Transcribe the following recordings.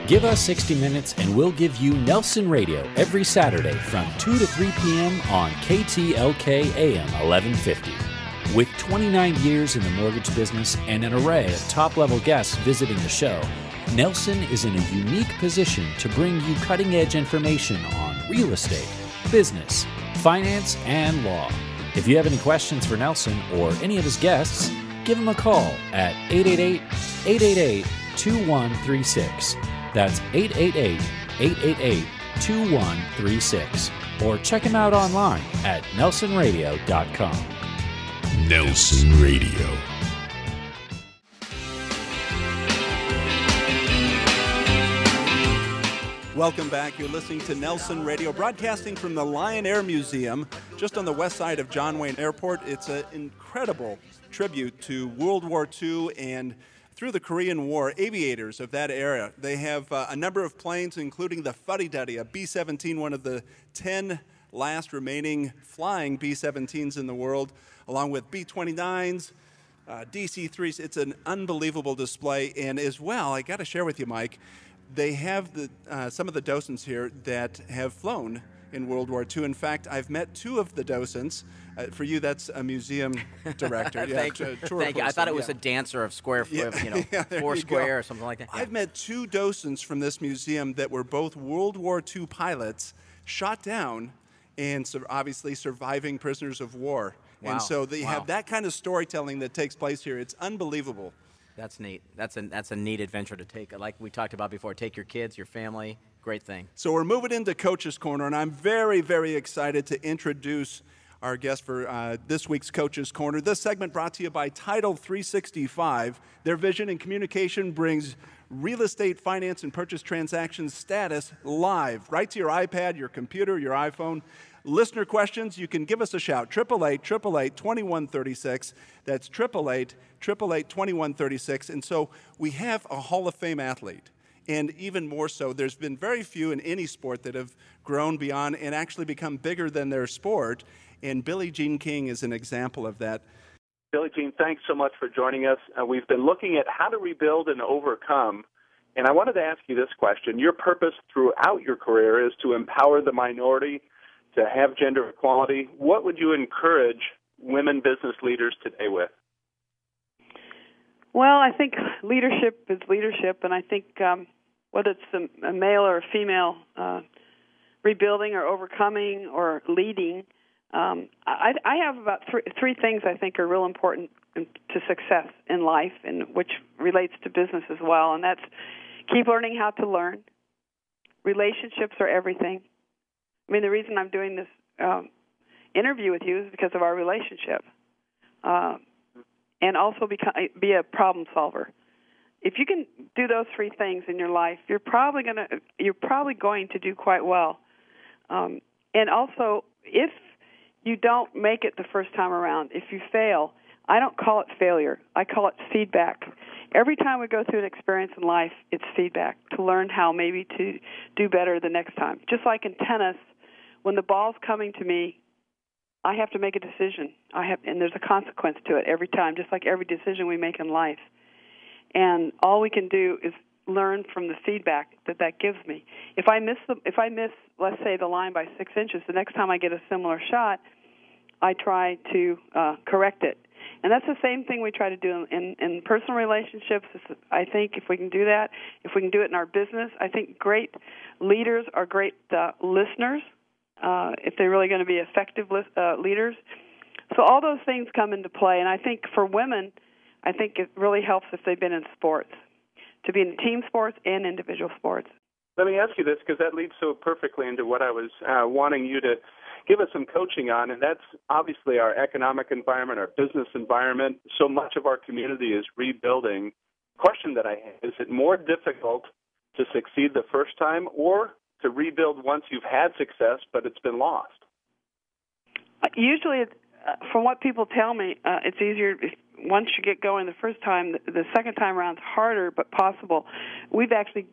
Give us 60 minutes and we'll give you Nelson Radio every Saturday from 2 to 3 p.m. on KTLK AM 1150. With 29 years in the mortgage business and an array of top-level guests visiting the show, Nelson is in a unique position to bring you cutting-edge information on real estate, business, finance, and law. If you have any questions for Nelson or any of his guests, give him a call at 888-888-2136. That's 888-888-2136. Or check him out online at nelsonradio.com. Nelson Radio. Welcome back. You're listening to Nelson Radio, broadcasting from the Lion Air Museum, just on the west side of John Wayne Airport. It's an incredible tribute to World War II and through the Korean War, aviators of that era. They have a number of planes, including the Fuddy Duddy, a B-17, one of the 10 last remaining flying B-17s in the world, along with B-29s, DC-3s. It's an unbelievable display. And as well, I got to share with you, Mike, they have some of the docents here that have flown in World War II. In fact, I've met two of the docents. For you, that's a museum director. Thank you. Thank you. I thought it was a dancer of square, four square or something like that. Yeah. I've met two docents from this museum that were both World War II pilots, shot down, and obviously surviving prisoners of war. Wow. And so they have that kind of storytelling that takes place here. It's unbelievable. That's neat. That's a neat adventure to take. Like we talked about before, take your kids, your family. Great thing. So we're moving into Coach's Corner, and I'm very, very excited to introduce our guest for this week's Coach's Corner. This segment brought to you by Title 365. Their vision and communication brings real estate finance and purchase transactions status live right to your iPad, your computer, your iPhone. Listener questions, you can give us a shout. 888-888-2136. That's 888-888-2136. And so we have a Hall of Fame athlete. And even more so, there's been very few in any sport that have grown beyond and actually become bigger than their sport. And Billie Jean King is an example of that. Billie Jean, thanks so much for joining us. We've been looking at how to rebuild and overcome. And I wanted to ask you this question. Your purpose throughout your career is to empower the minority, to have gender equality. What would you encourage women business leaders today with? Well, I think leadership is leadership, and I think whether it's a male or a female rebuilding or overcoming or leading, I have about three things I think are real important to success in life, and which relates to business as well, and that's keep learning how to learn. Relationships are everything. I mean, the reason I'm doing this interview with you is because of our relationship. And also be a problem solver. If you can do those three things in your life, you're probably going to do quite well. And also, if you don't make it the first time around, if you fail, I don't call it failure. I call it feedback. Every time we go through an experience in life, it's feedback to learn how maybe to do better the next time. Just like in tennis, when the ball's coming to me, I have to make a decision. And there's a consequence to it every time, just like every decision we make in life. And all we can do is learn from the feedback that gives me. If I miss, let's say, the line by 6 inches, the next time I get a similar shot, I try to correct it. And that's the same thing we try to do in personal relationships. I think if we can do that, if we can do it in our business, I think great leaders are great listeners. If they're really going to be effective leaders. So all those things come into play. And I think for women, I think it really helps if they've been in sports, to be in team sports and individual sports. Let me ask you this, because that leads so perfectly into what I was wanting you to give us some coaching on, and that's obviously our economic environment, our business environment. So much of our community is rebuilding. Question that I have, is it more difficult to succeed the first time or to rebuild once you've had success, but it's been lost? Usually, from what people tell me, it's easier once you get going the first time. The second time around is harder, but possible. We've actually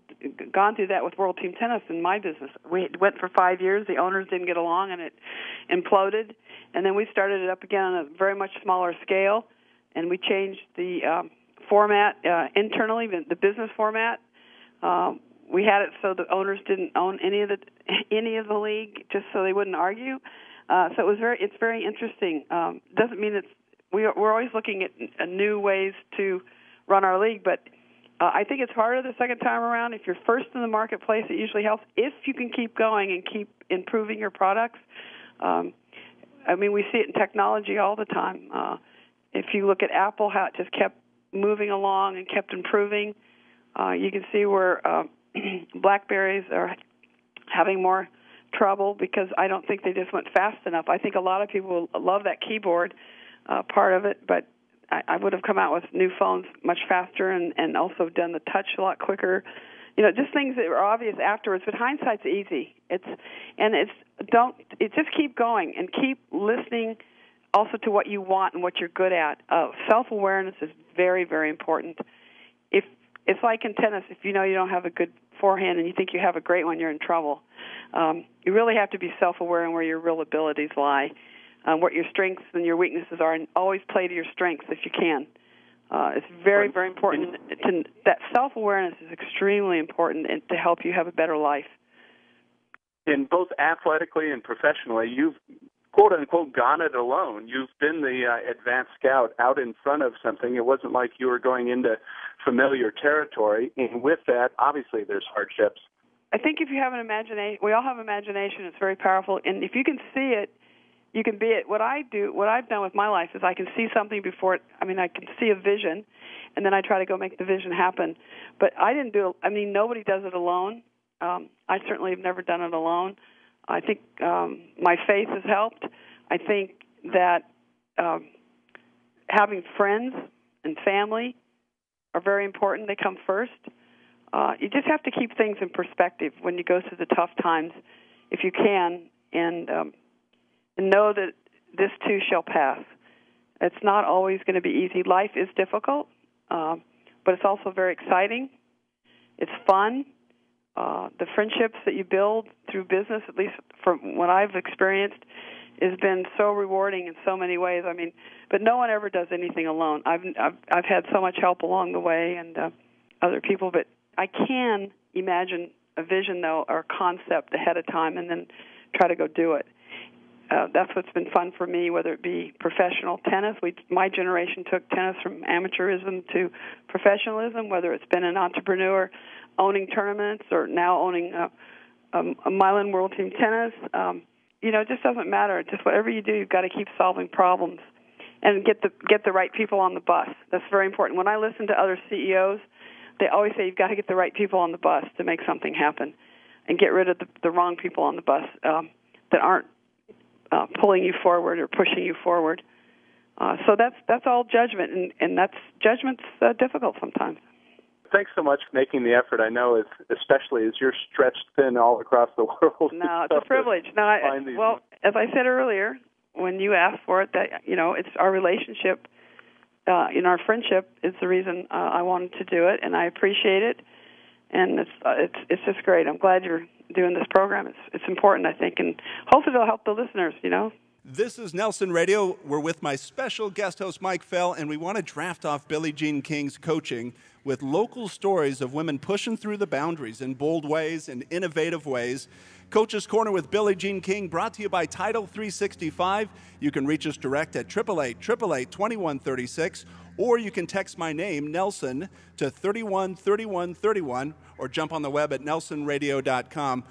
gone through that with World Team Tennis in my business. We went for 5 years. The owners didn't get along, and it imploded. And then we started it up again on a very much smaller scale, and we changed the format internally, the business format. we had it so the owners didn't own any of the league, just so they wouldn't argue. So it's very interesting. Doesn't mean we're always looking at new ways to run our league, but I think it's harder the second time around. If you're first in the marketplace, it usually helps. If you can keep going and keep improving your products, I mean, we see it in technology all the time. If you look at Apple, how it just kept moving along and kept improving, you can see where BlackBerries are having more trouble because I don't think they just went fast enough. I think a lot of people love that keyboard part of it, but I would have come out with new phones much faster and also done the touch a lot quicker. You know, just things that were obvious afterwards. But hindsight's easy. Just keep going and keep listening also to what you want and what you're good at. Self-awareness is very, very important. If it's like in tennis, if you know you don't have a good forehand and you think you have a great one, you're in trouble. You really have to be self-aware in where your real abilities lie, what your strengths and your weaknesses are, and always play to your strengths if you can. It's very, very important. That self-awareness is extremely important to help you have a better life. In both athletically and professionally, you've quote-unquote gone it alone. You've been the advanced scout out in front of something. It wasn't like you were going into familiar territory. And with that, obviously there's hardships. I think if you have an imagination, we all have imagination. It's very powerful. And if you can see it, you can be it. What I've done with my life is I can see something before it. I mean, I can see a vision, and then I try to go make the vision happen. But nobody does it alone. I certainly have never done it alone. I think my faith has helped. I think that having friends and family are very important. They come first. You just have to keep things in perspective when you go through the tough times, if you can, and know that this too shall pass. It's not always going to be easy. Life is difficult, but it's also very exciting. It's fun. The friendships that you build through business, at least from what I've experienced, has been so rewarding in so many ways. I mean, but no one ever does anything alone. I've had so much help along the way and other people, but I can imagine a vision, though, or a concept ahead of time and then try to go do it. That's what's been fun for me, whether it be professional tennis. My generation took tennis from amateurism to professionalism, whether it's been an entrepreneur owning tournaments or now owning a Milan World Team Tennis. It just doesn't matter. Just whatever you do, you've got to keep solving problems and get the right people on the bus. That's very important. When I listen to other CEOs, they always say you've got to get the right people on the bus to make something happen and get rid of the wrong people on the bus that aren't pulling you forward or pushing you forward. So that's all judgment, and judgment's difficult sometimes. Thanks so much for making the effort. I know, especially as you're stretched thin all across the world. No, it's a privilege. As I said earlier, when you asked for it, that it's our relationship, our friendship is the reason I wanted to do it, and I appreciate it. And it's just great. I'm glad you're doing this program. It's important, I think, and hopefully it'll help the listeners. This is Nelson Radio. We're with my special guest host, Mike Fell, and we want to draft off Billie Jean King's coaching with local stories of women pushing through the boundaries in bold ways and innovative ways. Coach's Corner with Billie Jean King, brought to you by Title 365. You can reach us direct at 888-888-2136, or you can text my name, Nelson, to 313131, or jump on the web at nelsonradio.com.